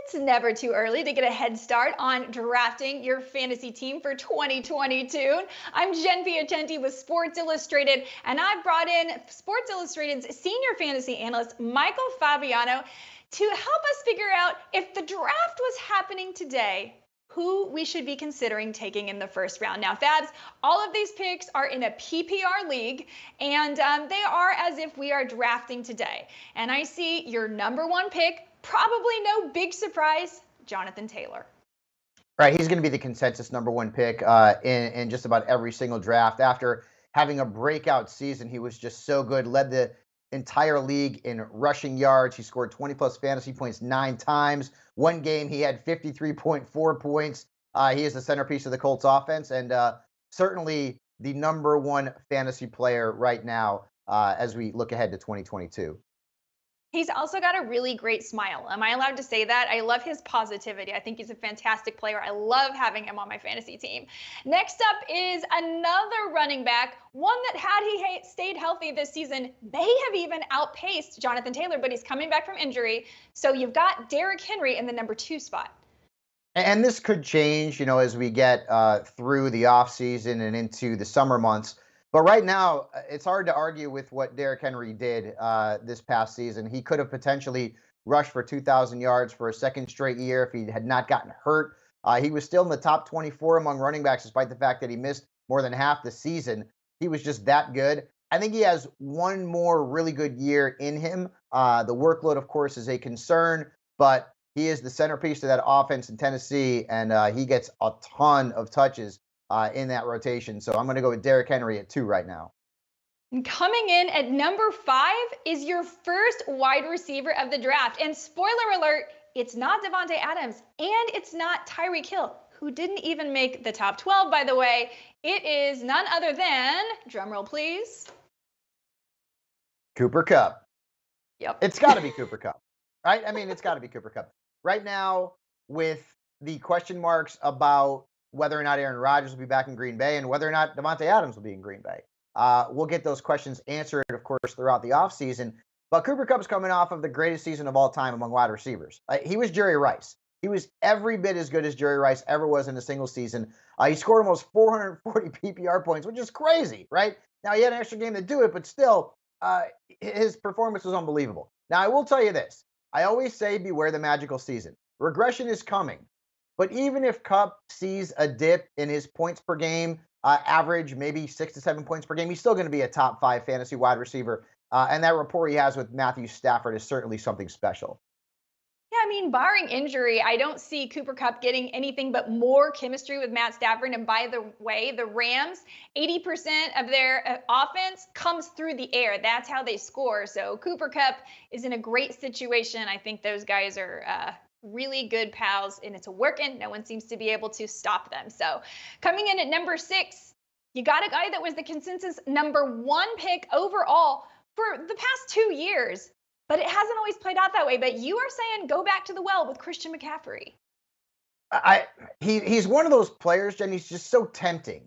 It's never too early to get a head start on drafting your fantasy team for 2022. I'm Jen Piacenti with Sports Illustrated, and I've brought in Sports Illustrated's senior fantasy analyst, Michael Fabiano, to help us figure out if the draft was happening today, who we should be considering taking in the first round. Now, Fabs, all of these picks are in a PPR league, and they are as if we are drafting today. And I see your number one pick, probably no big surprise, Jonathan Taylor. Right, he's going to be the consensus number one pick in just about every single draft. After having a breakout season, he was just so good, led the entire league in rushing yards. He scored 20-plus fantasy points 9 times. One game, he had 53.4 points. He is the centerpiece of the Colts offense and certainly the number one fantasy player right now as we look ahead to 2022. He's also got a really great smile. Am I allowed to say that? I love his positivity. I think he's a fantastic player. I love having him on my fantasy team. Next up is another running back, one that had he stayed healthy this season, may have even outpaced Jonathan Taylor, but he's coming back from injury. So you've got Derrick Henry in the number 2 spot. And this could change, as we get through the offseason and into the summer months. But right now, it's hard to argue with what Derrick Henry did this past season. He could have potentially rushed for 2,000 yards for a second straight year if he had not gotten hurt. He was still in the top 24 among running backs, despite the fact that he missed more than half the season. He was just that good. I think he has one more really good year in him. The workload, of course, is a concern, but he is the centerpiece of that offense in Tennessee, and he gets a ton of touches in that rotation. So I'm going to go with Derrick Henry at 2 right now. Coming in at number 5 is your first wide receiver of the draft. And spoiler alert, it's not Davante Adams and it's not Tyreek Hill, who didn't even make the top 12, by the way. It is none other than, drumroll please, Cooper Kupp. Yep. It's got to be Cooper Kupp, right? I mean, it's got to be Cooper Kupp. Right now, with the question marks about whether or not Aaron Rodgers will be back in Green Bay and whether or not Davante Adams will be in Green Bay. We'll get those questions answered, of course, throughout the offseason. But Cooper Kupp's coming off of the greatest season of all time among wide receivers. He was Jerry Rice. He was every bit as good as Jerry Rice ever was in a single season. He scored almost 440 PPR points, which is crazy, right? Now, he had an extra game to do it, but still, his performance was unbelievable. Now, I will tell you this. I always say beware the magical season. Regression is coming. But even if Kupp sees a dip in his points per game, average maybe 6 to 7 points per game, he's still going to be a top 5 fantasy wide receiver. And that rapport he has with Matthew Stafford is certainly something special. Yeah, I mean, barring injury, I don't see Cooper Kupp getting anything but more chemistry with Matt Stafford. And by the way, the Rams, 80% of their offense comes through the air. That's how they score. So Cooper Kupp is in a great situation. I think those guys are really good pals, and it's working. No one seems to be able to stop them. So coming in at number 6, you got a guy that was the consensus number 1 pick overall for the past 2 years, but it hasn't always played out that way. But you are saying go back to the well with Christian McCaffrey. He's one of those players, Jen. He's just so tempting,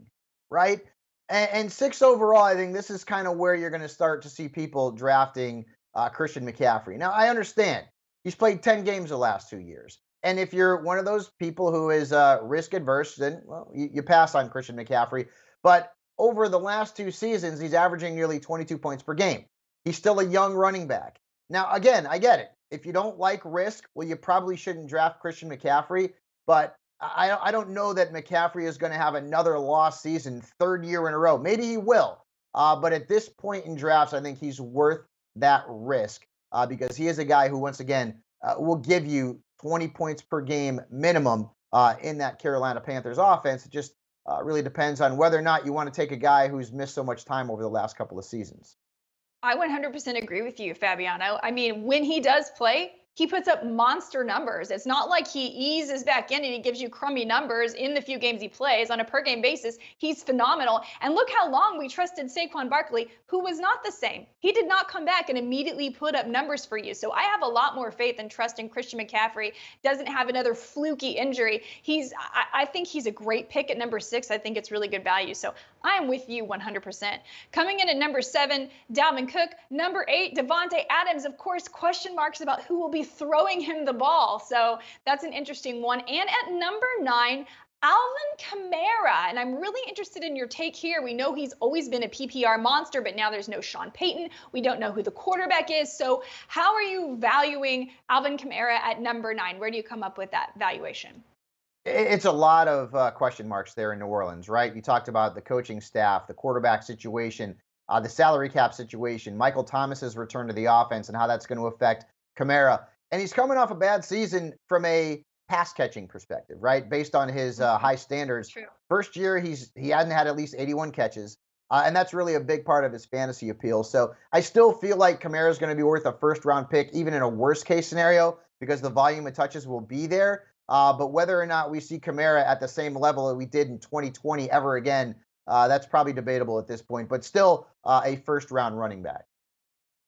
right? And 6 overall, I think this is kind of where you're going to start to see people drafting Christian McCaffrey. Now, I understand. He's played 10 games the last 2 years. And if you're one of those people who is risk adverse, then, well, you pass on Christian McCaffrey. But over the last 2 seasons, he's averaging nearly 22 points per game. He's still a young running back. Now, again, I get it. If you don't like risk, well, you probably shouldn't draft Christian McCaffrey. But I don't know that McCaffrey is going to have another lost season, 3rd year in a row. Maybe he will. But at this point in drafts, I think he's worth that risk. Because he is a guy who, once again, will give you 20 points per game minimum in that Carolina Panthers offense. It just really depends on whether or not you want to take a guy who's missed so much time over the last couple of seasons. I 100% agree with you, Fabiano. I mean, when he does play, he puts up monster numbers. It's not like he eases back in and he gives you crummy numbers in the few games he plays. On a per game basis, he's phenomenal. And look how long we trusted Saquon Barkley, who was not the same. He did not come back and immediately put up numbers for you. So I have a lot more faith and trust in Christian McCaffrey. Doesn't have another fluky injury. I think he's a great pick at number 6. I think it's really good value. So I'm with you 100%. Coming in at number 7, Dalvin Cook. Number 8, Davante Adams. Of course, question marks about who will be throwing him the ball. So that's an interesting one. And at number 9, Alvin Kamara, and I'm really interested in your take here. We know he's always been a PPR monster, but now there's no Sean Payton. We don't know who the quarterback is. So how are you valuing Alvin Kamara at number 9? Where do you come up with that valuation? It's a lot of question marks there in New Orleans, right? You talked about the coaching staff, the quarterback situation, the salary cap situation, Michael Thomas's return to the offense, and how that's going to affect Kamara. And he's coming off a bad season from a pass catching perspective, right? Based on his high standards. True. First year, he hadn't had at least 81 catches. And that's really a big part of his fantasy appeal. So I still feel like Kamara is going to be worth a first round pick, even in a worst case scenario, because the volume of touches will be there. But whether or not we see Kamara at the same level that we did in 2020 ever again, that's probably debatable at this point, but still a first round running back.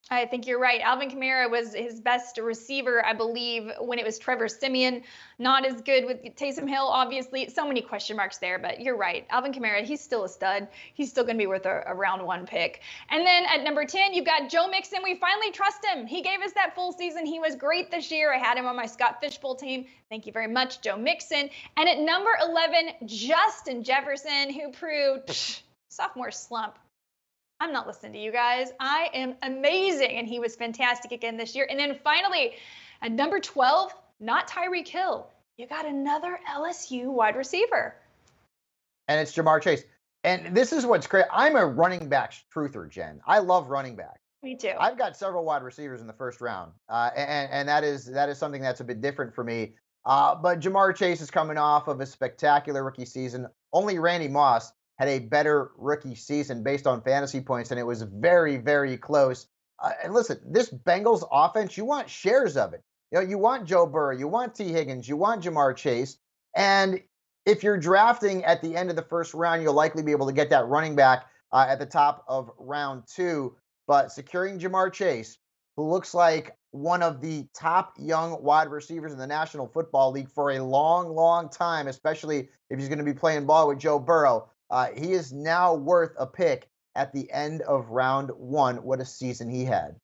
I think you're right. Alvin Kamara was his best receiver, I believe, when it was Trevor Siemian. Not as good with Taysom Hill, obviously. So many question marks there, but you're right. Alvin Kamara, he's still a stud. He's still going to be worth a round 1 pick. And then at number 10, you've got Joe Mixon. We finally trust him. He gave us that full season. He was great this year. I had him on my Scott Fishbowl team. Thank you very much, Joe Mixon. And at number 11, Justin Jefferson, who proved sophomore slump. I'm not listening to you guys. I am amazing. And he was fantastic again this year. And then finally, at number 12, not Tyreek Hill. You got another LSU wide receiver. And it's Jamar Chase. And this is what's great. I'm a running back truther, Jen. I love running back. Me too. I've got several wide receivers in the first round. And that is something that's a bit different for me. But Jamar Chase is coming off of a spectacular rookie season. Only Randy Moss had a better rookie season based on fantasy points, and it was very, very close. And listen, this Bengals offense, you want shares of it. You know, you want Joe Burrow, you want T. Higgins, you want Jamar Chase. And if you're drafting at the end of the first round, you'll likely be able to get that running back at the top of round 2. But securing Jamar Chase, who looks like one of the top young wide receivers in the National Football League for a long, long time, especially if he's going to be playing ball with Joe Burrow, he is now worth a pick at the end of round 1. What a season he had.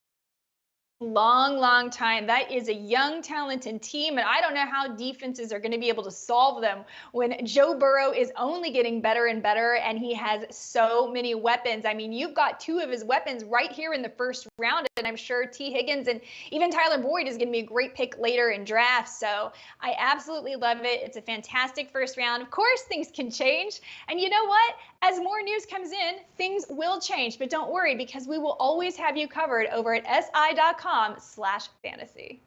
Long time. That is a young, talented team, and I don't know how defenses are going to be able to solve them when Joe Burrow is only getting better and better, and he has so many weapons. I mean, you've got 2 of his weapons right here in the first round, and I'm sure T. Higgins and even Tyler Boyd is going to be a great pick later in drafts. So I absolutely love it. It's a fantastic first round. Of course, things can change, and you know what? As more news comes in, things will change, but don't worry, because we will always have you covered over at si.com/fantasy.